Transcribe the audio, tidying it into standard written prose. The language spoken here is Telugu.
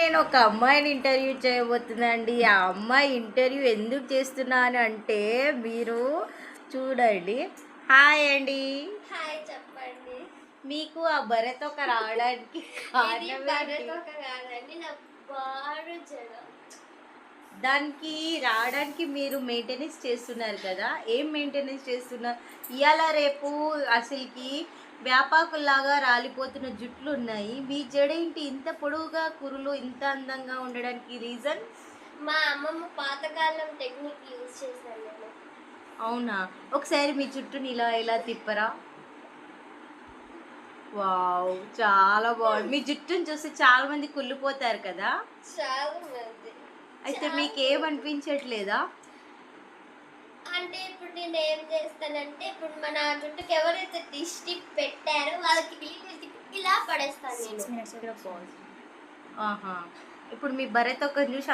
నేను ఒక అమ్మాయిని ఇంటర్వ్యూ చేయబోతున్నానండి. ఆ అమ్మాయి ఇంటర్వ్యూ ఎందుకు చేస్తున్నాను అంటే మీరు చూడండి. హాయ్ అండి. హాయ్ చెప్పండి. మీకు ఆ భరతొక రావడానికి ఇది కారణం ఏంటి? భరతొక కాదండి, నా బారు జడ. దానికి రావడానికి మీరు మెయింటెనెన్స్ చేస్తున్నారు కదా! ఏం మెయింటెనెన్స్ చేస్తున్నారు? ఇయాల రేపు అసలుకి వేపాకుల్లాగా రాలిపోతున్న జుట్లున్నాయి. మీ జడేంటి ఇంత పొడవుగా కురులు ఇంత అందంగా ఉండడానికి రీజన్? మా అమ్మమ్మ పాతకాలం టెక్నిక్ యూజ్ చేశాను నేను. అవునా? ఒకసారి మీ జుట్టుని ఇలా తిప్పరా? వావ్! చాలా బాగుంది. మీ జుట్టుని చూస్తే చాలా మంది కుళ్ళిపోతారు కదా! చాలా మంది. అయితే చాలా మీకేమనిపించట్లేదా? అంటే ఇప్పుడు నేను ఏం చేస్తానంటే, ఇప్పుడు మన జుట్టుకి ఎవరైతే దిష్టి పెట్టారో వాళ్ళకి ఇలా పడేస్తాను నేను. ఆహా! ఇప్పుడు మీ భరత్ ఒక్కరిని చూసి